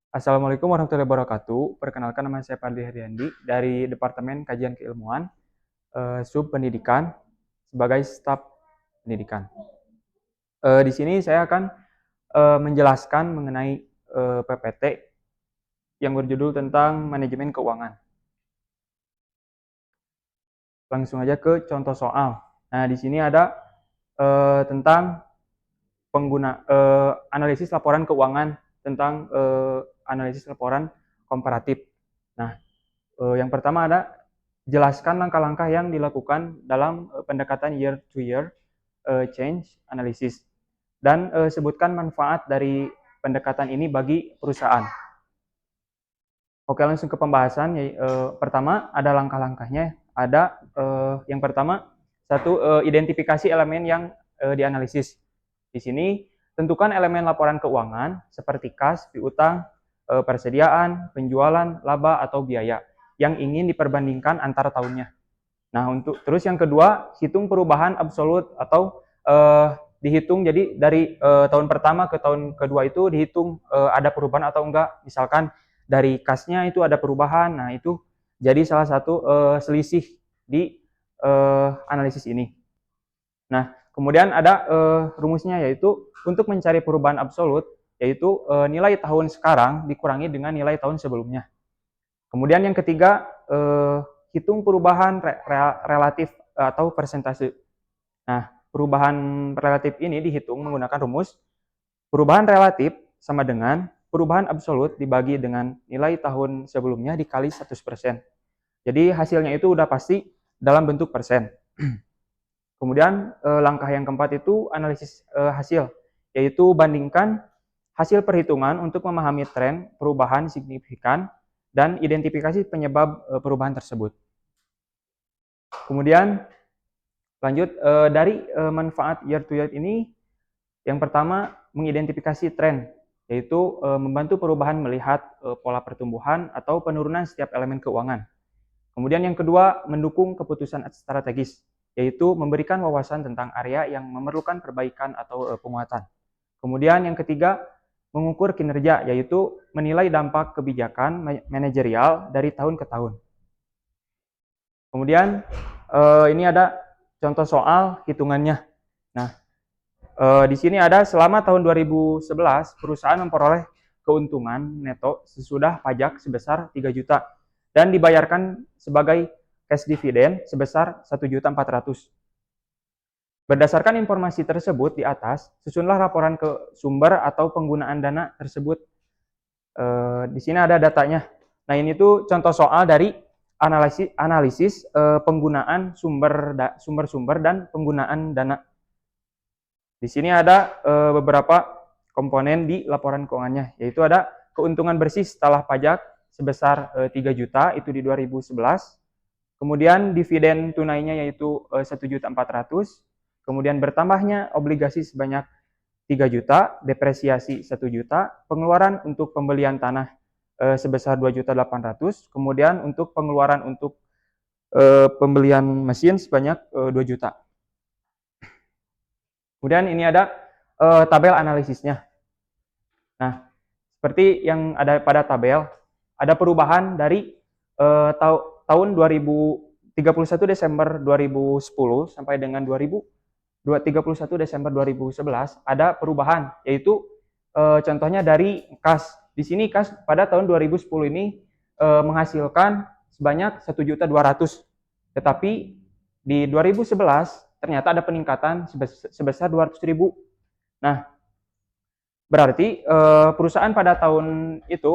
Assalamualaikum warahmatullahi wabarakatuh. Perkenalkan nama saya Fadli Heriandi dari Departemen Kajian Keilmuan, Sub Pendidikan sebagai staf pendidikan. Di sini saya akan menjelaskan mengenai PPT yang berjudul tentang manajemen keuangan. Langsung aja ke contoh soal. Nah, di sini ada tentang analisis laporan keuangan tentang analisis laporan komparatif. Nah, yang pertama ada jelaskan langkah-langkah yang dilakukan dalam pendekatan year to year change analysis dan sebutkan manfaat dari pendekatan ini bagi perusahaan. Oke, langsung ke pembahasan. Pertama ada langkah-langkahnya. Ada yang pertama identifikasi elemen yang dianalisis. Di sini tentukan elemen laporan keuangan seperti kas, piutang, persediaan, penjualan, laba atau biaya yang ingin diperbandingkan antara tahunnya. Nah, terus yang kedua, hitung perubahan absolut atau dihitung jadi dari tahun pertama ke tahun kedua itu dihitung ada perubahan atau enggak. Misalkan dari kasnya itu ada perubahan, nah itu jadi salah satu selisih di analisis ini. Nah, kemudian ada rumusnya yaitu untuk mencari perubahan absolut yaitu nilai tahun sekarang dikurangi dengan nilai tahun sebelumnya. Kemudian yang ketiga, hitung perubahan relatif atau persentase. Nah, perubahan relatif ini dihitung menggunakan rumus perubahan relatif sama dengan perubahan absolut dibagi dengan nilai tahun sebelumnya dikali 100%. Jadi hasilnya itu udah pasti dalam bentuk persen. Kemudian langkah yang keempat itu analisis hasil, yaitu bandingkan hasil perhitungan untuk memahami tren perubahan signifikan dan identifikasi penyebab perubahan tersebut. Kemudian lanjut dari manfaat year to year ini, yang pertama mengidentifikasi tren, yaitu membantu perubahan melihat pola pertumbuhan atau penurunan setiap elemen keuangan. Kemudian yang kedua mendukung keputusan strategis, yaitu memberikan wawasan tentang area yang memerlukan perbaikan atau penguatan. Kemudian yang ketiga mengukur kinerja, yaitu menilai dampak kebijakan manajerial dari tahun ke tahun. Kemudian ini ada contoh soal hitungannya. Nah, di sini ada selama tahun 2011 perusahaan memperoleh keuntungan neto sesudah pajak sebesar 3 juta dan dibayarkan sebagai cash dividend sebesar 1.400.000. Berdasarkan informasi tersebut di atas, susunlah laporan ke sumber atau penggunaan dana tersebut. Di sini ada datanya. Nah, ini tuh contoh soal dari analisis penggunaan sumber-sumber dan penggunaan dana. Di sini ada beberapa komponen di laporan keuangannya, yaitu ada keuntungan bersih setelah pajak sebesar 3 juta itu di 2011. Kemudian dividen tunainya yaitu 1.400.000. Kemudian bertambahnya obligasi sebanyak 3 juta, depresiasi 1 juta, pengeluaran untuk pembelian tanah sebesar 2.800.000, kemudian untuk pengeluaran untuk pembelian mesin sebanyak 2 juta. Kemudian ini ada tabel analisisnya. Nah, seperti yang ada pada tabel, ada perubahan dari tahun 31 Desember 2010 sampai dengan 31 Desember 2011 ada perubahan, yaitu contohnya dari kas. Di sini kas pada tahun 2010 ini menghasilkan sebanyak 1.200.000. Tetapi di 2011 ternyata ada peningkatan sebesar 200.000. Nah, berarti perusahaan pada tahun itu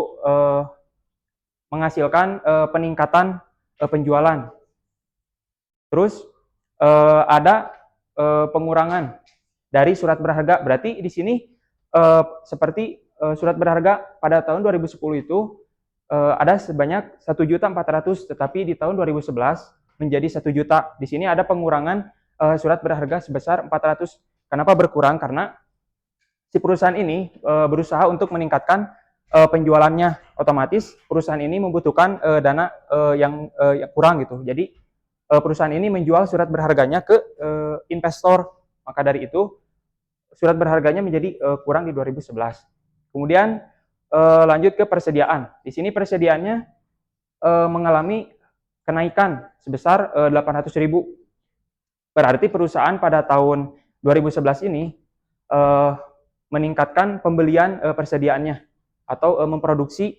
menghasilkan peningkatan penjualan. Terus ada pengurangan dari surat berharga. Berarti di sini seperti surat berharga pada tahun 2010 itu ada sebanyak 1.400.000, tetapi di tahun 2011 menjadi 1 juta. Di sini ada pengurangan surat berharga sebesar 400. Kenapa berkurang? Karena si perusahaan ini berusaha untuk meningkatkan penjualannya. Otomatis perusahaan ini membutuhkan dana yang kurang gitu. Jadi perusahaan ini menjual surat berharganya ke investor. Maka dari itu surat berharganya menjadi kurang di 2011. Kemudian lanjut ke persediaan. Di sini persediaannya mengalami kenaikan sebesar 800.000. Berarti perusahaan pada tahun 2011 ini meningkatkan pembelian persediaannya atau memproduksi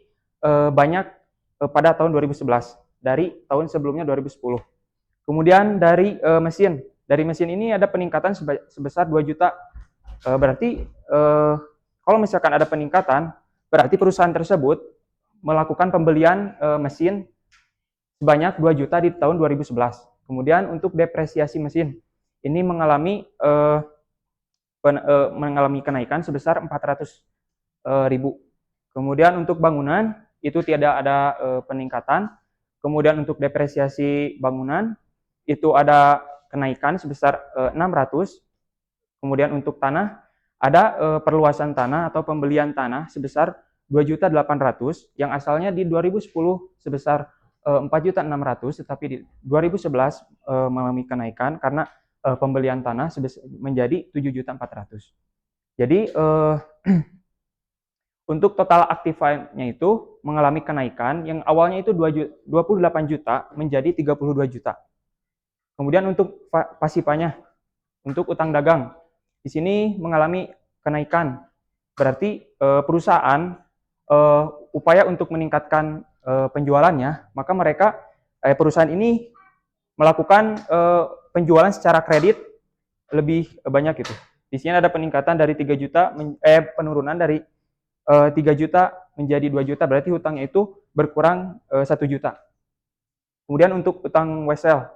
banyak pada tahun 2011 dari tahun sebelumnya 2010. Kemudian dari mesin ini ada peningkatan sebesar 2 juta. Berarti kalau misalkan ada peningkatan, berarti perusahaan tersebut melakukan pembelian mesin sebanyak 2 juta di tahun 2011. Kemudian untuk depresiasi mesin ini mengalami kenaikan sebesar 400.000. Kemudian untuk bangunan itu tidak ada peningkatan. Kemudian untuk depresiasi bangunan itu ada kenaikan sebesar 600. Kemudian untuk tanah ada perluasan tanah atau pembelian tanah sebesar 2.800.000 yang asalnya di 2010 sebesar 4.600.000, tetapi di 2011 mengalami kenaikan karena pembelian tanah menjadi 7.400.000. Jadi untuk total aktifanya itu mengalami kenaikan yang awalnya itu 28 juta menjadi 32 juta. Kemudian untuk pasifanya, untuk utang dagang, di sini mengalami kenaikan. Berarti perusahaan upaya untuk meningkatkan penjualannya, maka perusahaan ini melakukan penjualan secara kredit lebih banyak gitu. Di sini ada peningkatan dari 3 juta, penurunan dari 3 juta menjadi 2 juta, berarti hutangnya itu berkurang 1 juta. Kemudian untuk utang wesel,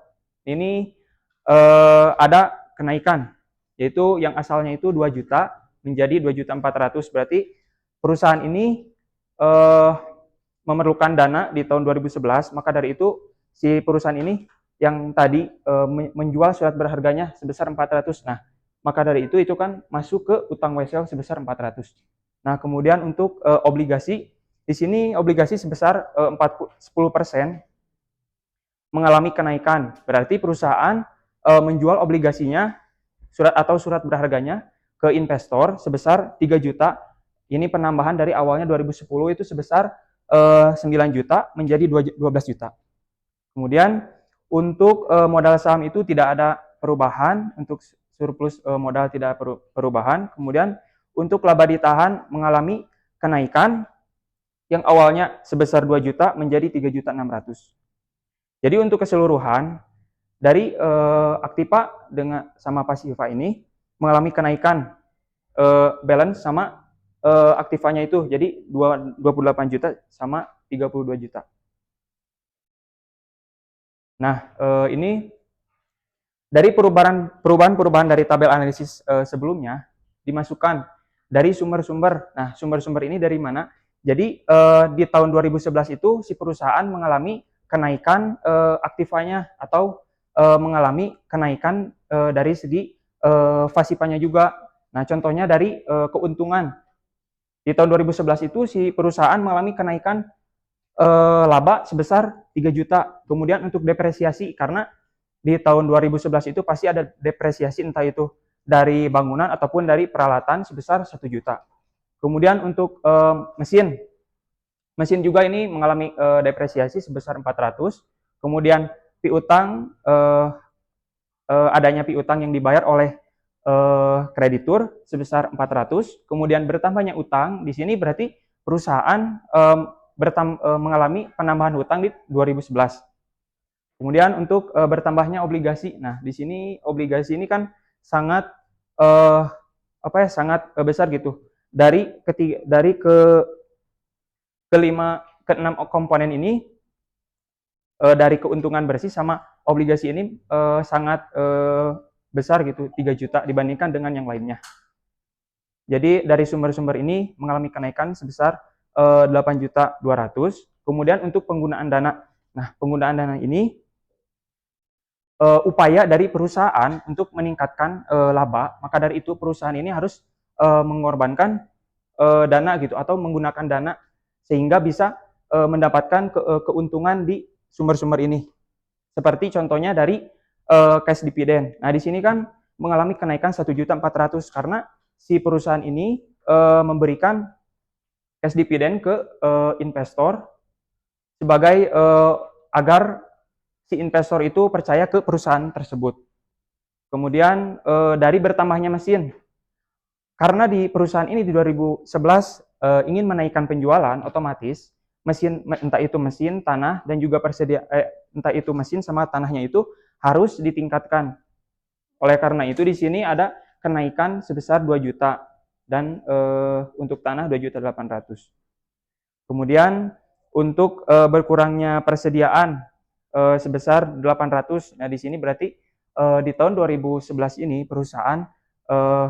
ini ada kenaikan, yaitu yang asalnya itu 2 juta menjadi 2.400.000, berarti perusahaan ini memerlukan dana di tahun 2011, maka dari itu si perusahaan ini yang tadi menjual surat berharganya sebesar 400. Nah, maka dari itu kan masuk ke utang wesel sebesar 400. Nah, kemudian untuk obligasi, di sini obligasi sebesar 10% mengalami kenaikan. Berarti perusahaan menjual obligasinya surat berharganya ke investor sebesar 3 juta. Ini penambahan dari awalnya 2010 itu sebesar 9 juta menjadi 12 juta. Kemudian untuk modal saham itu tidak ada perubahan, untuk surplus modal tidak perubahan. Kemudian untuk laba ditahan mengalami kenaikan yang awalnya sebesar 2 juta menjadi 3.600.000. Jadi untuk keseluruhan dari Aktiva sama Pasiva ini mengalami kenaikan balance sama Aktivanya itu. Jadi 28 juta sama 32 juta. Nah, ini dari perubahan dari tabel analisis sebelumnya dimasukkan dari sumber-sumber. Nah, sumber-sumber ini dari mana? Jadi di tahun 2011 itu si perusahaan mengalami kenaikan Aktivanya atau mengalami kenaikan dari segi Pasivanya juga. Nah, contohnya dari keuntungan. Di tahun 2011 itu si perusahaan mengalami kenaikan laba sebesar 3 juta. Kemudian untuk depresiasi, karena di tahun 2011 itu pasti ada depresiasi entah itu dari bangunan ataupun dari peralatan sebesar 1 juta. Kemudian untuk mesin juga ini mengalami depresiasi sebesar 400. Kemudian piutang, adanya piutang yang dibayar oleh kreditur sebesar 400. Kemudian bertambahnya utang, di sini berarti perusahaan mengalami penambahan hutang di 2011. Kemudian untuk bertambahnya obligasi. Nah, di sini obligasi ini kan sangat sangat besar gitu. Dari keenam komponen ini, dari keuntungan bersih sama obligasi ini sangat besar gitu, 3 juta dibandingkan dengan yang lainnya. Jadi dari sumber-sumber ini mengalami kenaikan sebesar 8.200.000. Kemudian untuk penggunaan dana. Nah, penggunaan dana ini upaya dari perusahaan untuk meningkatkan laba, maka dari itu perusahaan ini harus mengorbankan dana gitu atau menggunakan dana sehingga bisa mendapatkan keuntungan di sumber-sumber ini. Seperti contohnya dari cash dividend. Nah, di sini kan mengalami kenaikan 1.400.000 karena si perusahaan ini memberikan cash dividend ke investor sebagai agar si investor itu percaya ke perusahaan tersebut. Kemudian dari bertambahnya mesin, karena di perusahaan ini di 2011 ingin menaikkan penjualan, otomatis mesin, entah itu mesin, tanah, dan juga entah itu mesin sama tanahnya itu harus ditingkatkan. Oleh karena itu di sini ada kenaikan sebesar 2 juta dan untuk tanah 2.800.000. Kemudian untuk berkurangnya persediaan sebesar 800. Nah, di sini berarti di tahun 2011 ini perusahaan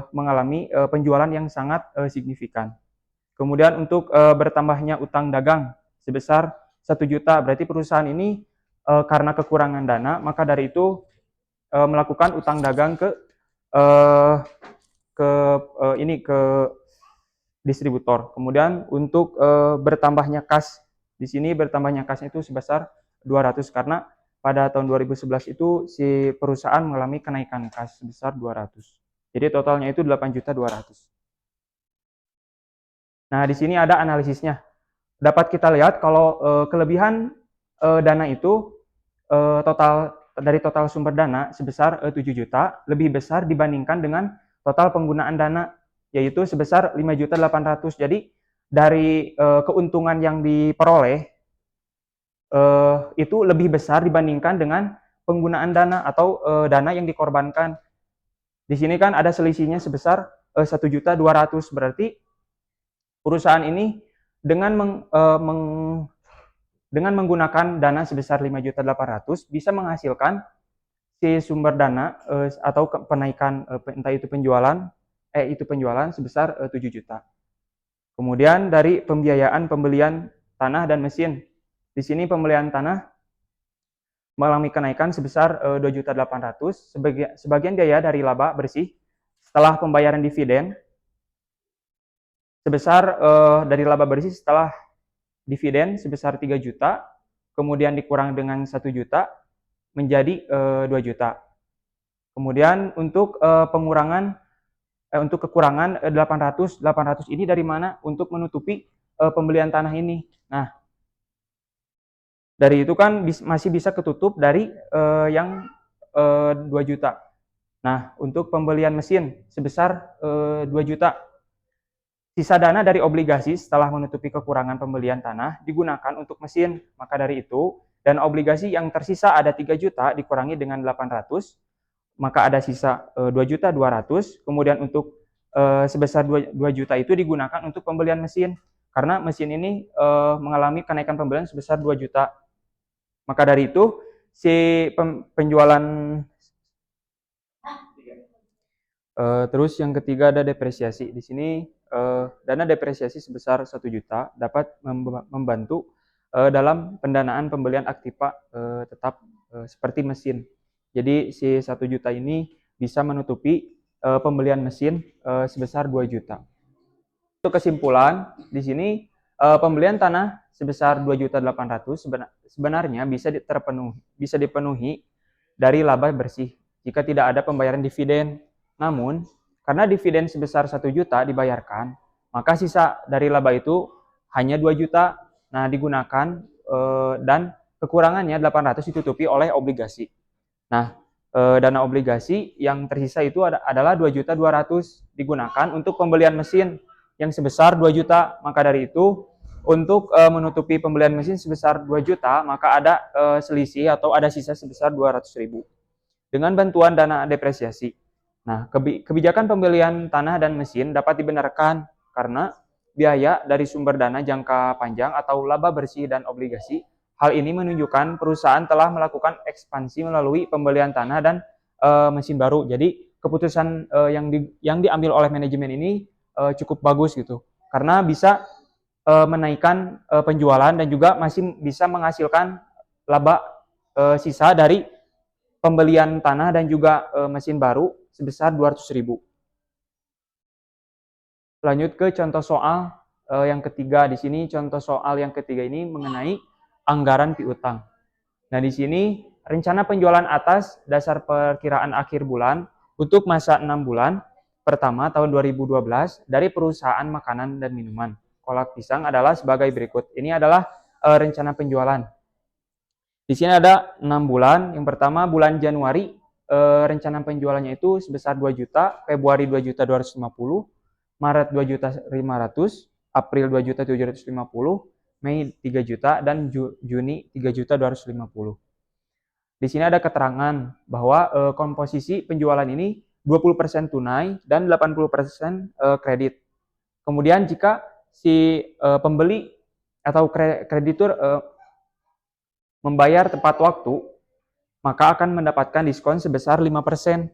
mengalami penjualan yang sangat signifikan. Kemudian untuk bertambahnya utang dagang sebesar 1 juta, berarti perusahaan ini karena kekurangan dana, maka dari itu melakukan utang dagang ke distributor. Kemudian untuk bertambahnya kas, di sini bertambahnya kasnya itu sebesar 200 karena pada tahun 2011 itu si perusahaan mengalami kenaikan kas sebesar 200. Jadi totalnya itu 8.200.000. Nah, di sini ada analisisnya. Dapat kita lihat kalau kelebihan dana itu total sumber dana sebesar 7 juta lebih besar dibandingkan dengan total penggunaan dana, yaitu sebesar 5.800.000. Jadi dari keuntungan yang diperoleh itu lebih besar dibandingkan dengan penggunaan dana atau dana yang dikorbankan. Di sini kan ada selisihnya sebesar 1.200.000, berarti perusahaan ini dengan menggunakan dana sebesar 5.800.000 bisa menghasilkan si sumber dana atau penaikan entah itu penjualan sebesar 7 juta. Kemudian dari pembiayaan pembelian tanah dan mesin. Di sini pembelian tanah mengalami kenaikan sebesar 2.800.000. Sebagian biaya dari laba bersih setelah pembayaran dividen sebesar dari laba bersih setelah dividen sebesar 3 juta, kemudian dikurang dengan 1 juta menjadi 2 juta. Kemudian untuk kekurangan 800 ini dari mana? Untuk menutupi pembelian tanah ini. Nah, dari itu kan masih bisa ketutup dari yang 2 juta. Nah, untuk pembelian mesin sebesar 2 juta. Sisa dana dari obligasi setelah menutupi kekurangan pembelian tanah digunakan untuk mesin. Maka dari itu, dana obligasi yang tersisa ada 3 juta dikurangi dengan 800, maka ada sisa 2.200.000. Kemudian untuk sebesar 2 juta itu digunakan untuk pembelian mesin. Karena mesin ini mengalami kenaikan pembelian sebesar 2 juta. Maka dari itu, si penjualan terus yang ketiga ada depresiasi. Di sini dana depresiasi sebesar 1 juta dapat membantu dalam pendanaan pembelian aktiva tetap seperti mesin. Jadi si 1 juta ini bisa menutupi pembelian mesin sebesar 2 juta. Untuk kesimpulan, di sini pembelian tanah sebesar 2.800.000 sebenarnya bisa dipenuhi dari laba bersih jika tidak ada pembayaran dividen. Namun, karena dividen sebesar 1 juta dibayarkan, maka sisa dari laba itu hanya 2 juta. Nah, digunakan dan kekurangannya 800 ditutupi oleh obligasi. Nah, dana obligasi yang tersisa itu adalah 2.200.000 digunakan untuk pembelian mesin yang sebesar 2 juta. Maka dari itu, untuk menutupi pembelian mesin sebesar 2 juta, maka ada selisih atau ada sisa sebesar 200.000 dengan bantuan dana depresiasi. Nah, kebijakan pembelian tanah dan mesin dapat dibenarkan karena biaya dari sumber dana jangka panjang atau laba bersih dan obligasi. Hal ini menunjukkan perusahaan telah melakukan ekspansi melalui pembelian tanah dan mesin baru. Jadi keputusan yang diambil oleh manajemen ini cukup bagus gitu, karena bisa menaikkan penjualan dan juga masih bisa menghasilkan laba sisa dari pembelian tanah dan juga mesin baru sebesar 200.000. Lanjut ke contoh soal yang ketiga. Di sini contoh soal yang ketiga ini mengenai anggaran piutang. Nah, di sini rencana penjualan atas dasar perkiraan akhir bulan untuk masa 6 bulan pertama tahun 2012 dari perusahaan makanan dan minuman kolak pisang adalah sebagai berikut. Ini adalah rencana penjualan. Di sini ada 6 bulan. Yang pertama bulan Januari, rencana penjualannya itu sebesar 2 juta, Februari 2.250.000, Maret 2.500.000, April 2.750.000, Mei 3 juta, dan Juni 3.250.000. Di sini ada keterangan bahwa komposisi penjualan ini 20% tunai dan 80% kredit. Kemudian jika si pembeli atau kreditur membayar tepat waktu, maka akan mendapatkan diskon sebesar 5%.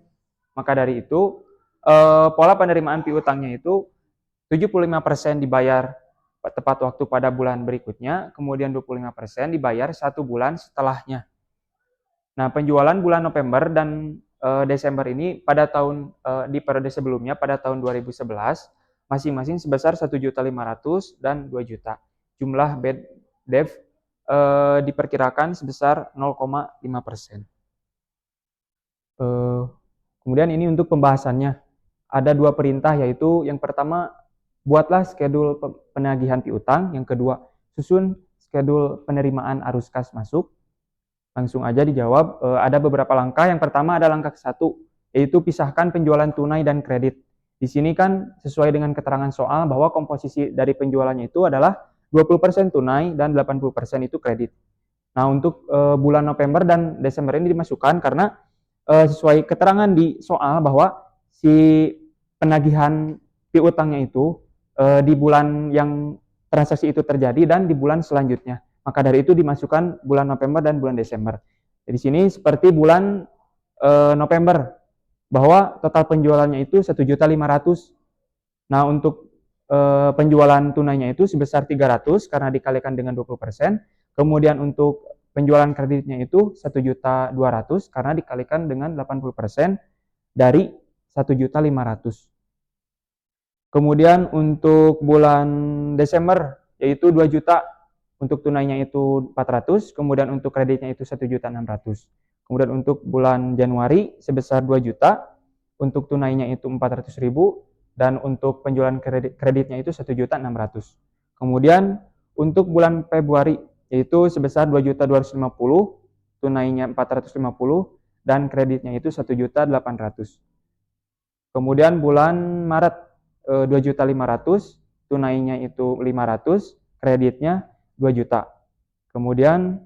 Maka dari itu, pola penerimaan piutangnya itu 75% dibayar tepat waktu pada bulan berikutnya, kemudian 25% dibayar 1 bulan setelahnya. Nah, penjualan bulan November dan Desember ini pada tahun di periode sebelumnya pada tahun 2011 masing-masing sebesar 1.500.000 dan 2 juta. Jumlah bad debt diperkirakan sebesar 0,5%. Kemudian ini untuk pembahasannya. Ada 2 perintah, yaitu yang pertama, buatlah schedule penagihan piutang. Yang kedua, susun schedule penerimaan arus kas masuk. Langsung aja dijawab. Ada beberapa langkah. Yang pertama ada langkah ke-1, yaitu pisahkan penjualan tunai dan kredit. Di sini kan sesuai dengan keterangan soal bahwa komposisi dari penjualannya itu adalah 20% tunai dan 80% itu kredit. Nah, untuk bulan November dan Desember ini dimasukkan karena sesuai keterangan di soal bahwa si penagihan piutangnya itu di bulan yang transaksi itu terjadi dan di bulan selanjutnya. Maka dari itu dimasukkan bulan November dan bulan Desember. Di sini seperti bulan November bahwa total penjualannya itu 1.500.000. Nah, untuk penjualan tunainya itu sebesar 300 karena dikalikan dengan 20%. Kemudian untuk penjualan kreditnya itu 1.200.000 karena dikalikan dengan 80% dari 1.500.000. Kemudian untuk bulan Desember yaitu 2 juta, untuk tunainya itu 400, kemudian untuk kreditnya itu 1.600.000. Kemudian untuk bulan Januari sebesar 2 juta, untuk tunainya itu 400.000 dan untuk penjualan kreditnya itu 1.600.000. Kemudian untuk bulan Februari yaitu sebesar 2.250, tunainya 450 dan kreditnya itu 1.800.000. Kemudian bulan Maret 2.500.000, tunainya itu 500, kreditnya 2 juta. Kemudian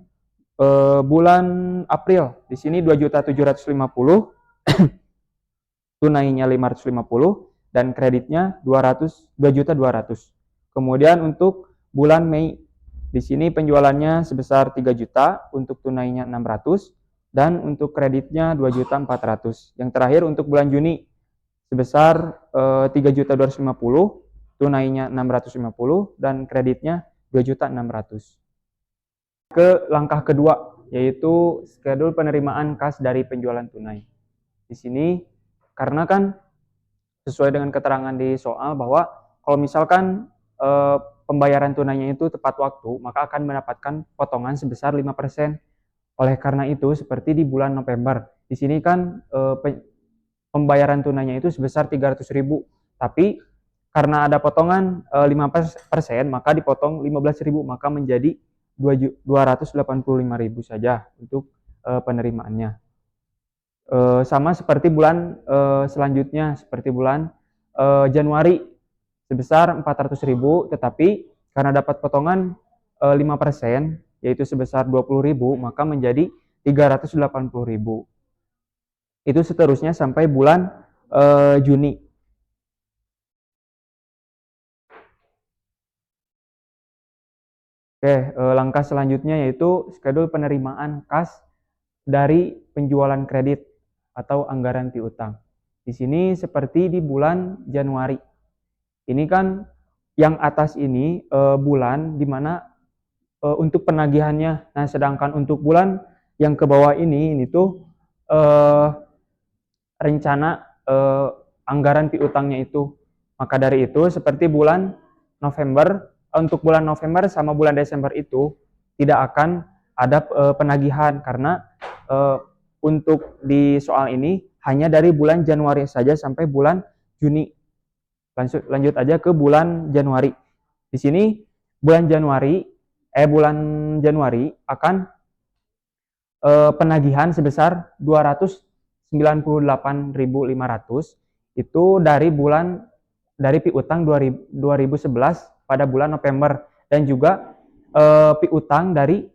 bulan April di sini 2.750, tunainya 550 dan kreditnya 2.200.000. Kemudian untuk bulan Mei di sini penjualannya sebesar 3 juta, untuk tunainya 600 dan untuk kreditnya 2.400.000. Yang terakhir untuk bulan Juni sebesar 3.250, tunainya 650 dan kreditnya 2.600.000. Ke langkah kedua, yaitu schedule penerimaan kas dari penjualan tunai. Di sini karena kan sesuai dengan keterangan di soal bahwa kalau misalkan pembayaran tunainya itu tepat waktu, maka akan mendapatkan potongan sebesar 5%. Oleh karena itu, seperti di bulan November, di sini kan pembayaran tunainya itu sebesar 300.000, tapi karena ada potongan 5%, maka dipotong 15.000, maka menjadi 285.000 saja untuk penerimaannya. Sama seperti bulan selanjutnya, seperti bulan Januari sebesar 400.000, tetapi karena dapat potongan 5%, yaitu sebesar 20.000, maka menjadi 380.000. Itu seterusnya sampai bulan Juni. Oke, langkah selanjutnya yaitu schedule penerimaan kas dari penjualan kredit atau anggaran piutang. Di sini seperti di bulan Januari. Ini kan yang atas ini bulan di mana untuk penagihannya. Nah, sedangkan untuk bulan yang ke bawah ini tuh rencana anggaran piutangnya itu. Maka dari itu seperti bulan November, untuk bulan November sama bulan Desember itu tidak akan ada penagihan karena untuk di soal ini hanya dari bulan Januari saja sampai bulan Juni. Lanjut aja ke bulan Januari. Di sini bulan Januari akan penagihan sebesar 298.500 itu dari piutang 2011 pada bulan November, dan juga piutang dari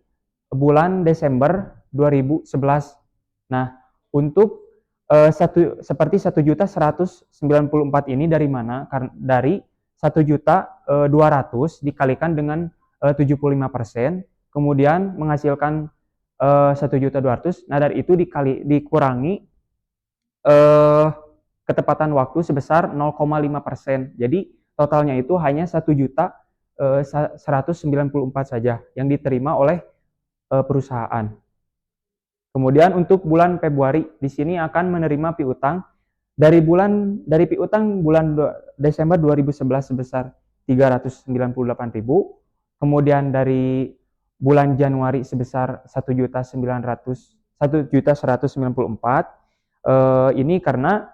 bulan Desember 2011. Nah, untuk seperti 1.194 ini dari mana? Dari 1.200.000 dikalikan dengan 75%, kemudian menghasilkan 1.200.000. Nah, dari itu dikurangi ketepatan waktu sebesar 0,5%. Jadi totalnya itu hanya 1.194 saja yang diterima oleh perusahaan. Kemudian untuk bulan Februari di sini akan menerima piutang dari piutang bulan Desember 2011 sebesar 398.000, kemudian dari bulan Januari sebesar 1.194. Ini karena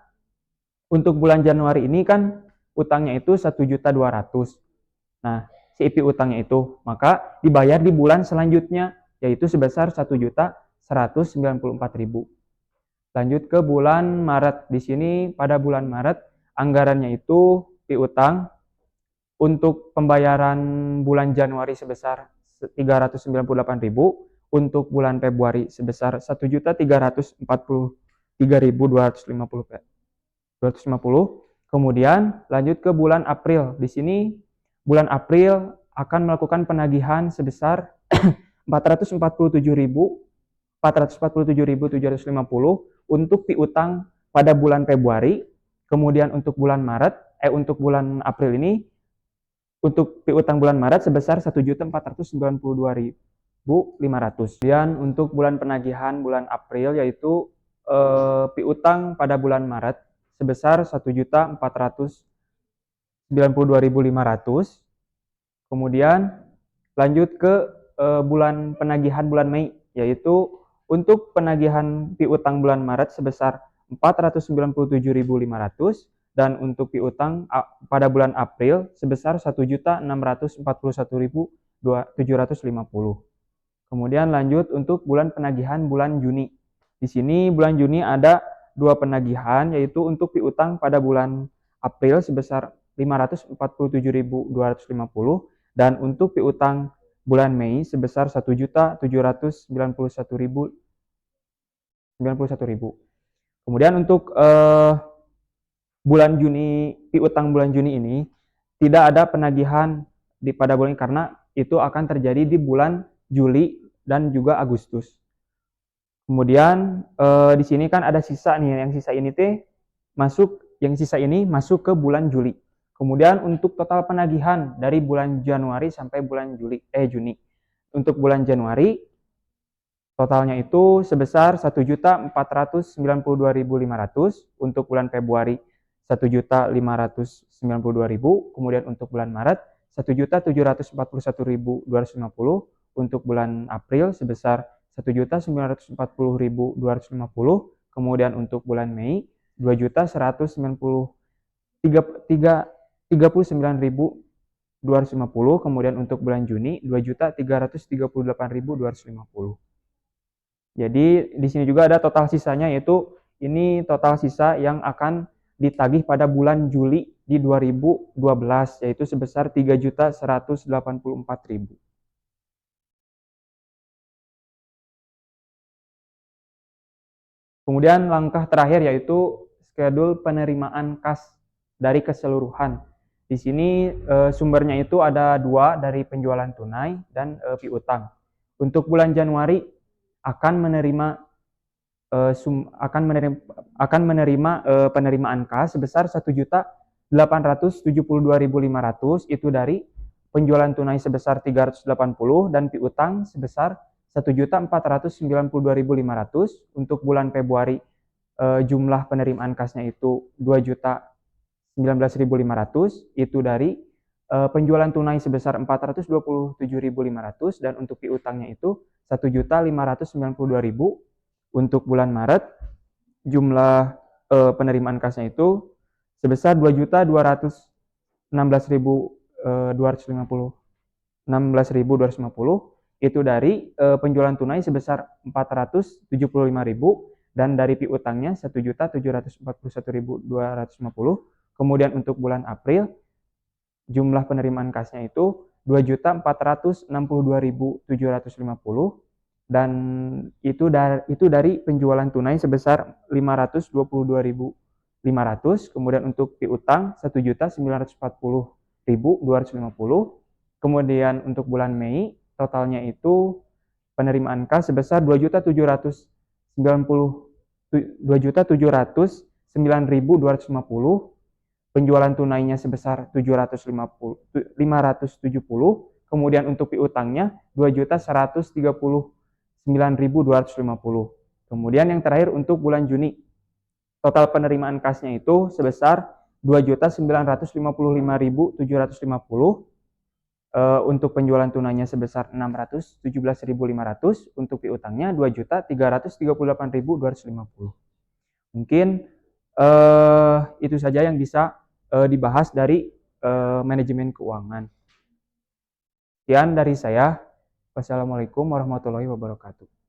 untuk bulan Januari ini kan utangnya itu 1.200.000. Nah, si piutangnya itu maka dibayar di bulan selanjutnya, yaitu sebesar 1.194.000. Lanjut ke bulan Maret. Di sini pada bulan Maret anggarannya itu piutang untuk pembayaran bulan Januari sebesar 398.000, untuk bulan Februari sebesar 1.343.250. Kemudian lanjut ke bulan April. Di sini bulan April akan melakukan penagihan sebesar 447.750 untuk piutang pada bulan Februari. Kemudian untuk bulan April ini, untuk piutang bulan Maret sebesar 1.492.500. Kemudian untuk bulan penagihan bulan April yaitu piutang pada bulan Maret sebesar 1.492.500. Kemudian lanjut ke bulan penagihan bulan Mei, yaitu untuk penagihan piutang bulan Maret sebesar 497.500, dan untuk piutang pada bulan April sebesar 1.641.750. Kemudian lanjut untuk bulan penagihan bulan Juni. Di sini bulan Juni ada dua penagihan, yaitu untuk piutang pada bulan April sebesar 547.250, dan untuk piutang bulan Mei sebesar 1.791.091. Kemudian untuk piutang bulan Juni ini tidak ada penagihan pada bulan ini karena itu akan terjadi di bulan Juli dan juga Agustus. Kemudian di sini kan ada sisa nih, yang sisa ini masuk ke bulan Juli. Kemudian untuk total penagihan dari bulan Januari sampai bulan Juni. Untuk bulan Januari totalnya itu sebesar 1.492.500, untuk bulan Februari 1.592.000, kemudian untuk bulan Maret 1.741.250, untuk bulan April sebesar 1.940.250, kemudian untuk bulan Mei 2.139.250, kemudian untuk bulan Juni 2.338.250. Jadi di sini juga ada total sisanya, yaitu ini total sisa yang akan ditagih pada bulan Juli di 2012, yaitu sebesar 3.184.000. Kemudian langkah terakhir yaitu schedule penerimaan kas dari keseluruhan. Di sini sumbernya itu ada dua, dari penjualan tunai dan piutang. Untuk bulan Januari akan menerima penerimaan kas sebesar 1.872.500, itu dari penjualan tunai sebesar 380 dan piutang sebesar 1.492.500. Untuk bulan Februari jumlah penerimaan kasnya itu 2.019.500, itu dari penjualan tunai sebesar 427.500, dan untuk piutangnya itu 1.592.000. Untuk bulan Maret jumlah penerimaan kasnya itu sebesar 2.216.500, 16.250 itu dari penjualan tunai sebesar 475.000 dan dari piutangnya 1.741.250. Kemudian untuk bulan April jumlah penerimaan kasnya itu 2.462.750 dan itu dari penjualan tunai sebesar 522.500. Kemudian untuk piutang 1.940.250. Kemudian untuk bulan Mei totalnya itu penerimaan kas sebesar 2.709.250, penjualan tunainya sebesar 570, kemudian untuk piutangnya 2.139.250. Kemudian yang terakhir untuk bulan Juni, total penerimaan kasnya itu sebesar 2.955.750, untuk penjualan tunainya sebesar 617.500, untuk piutangnya 2.338.250. Mungkin itu saja yang bisa dibahas dari manajemen keuangan. Sekian dari saya. Wassalamualaikum warahmatullahi wabarakatuh.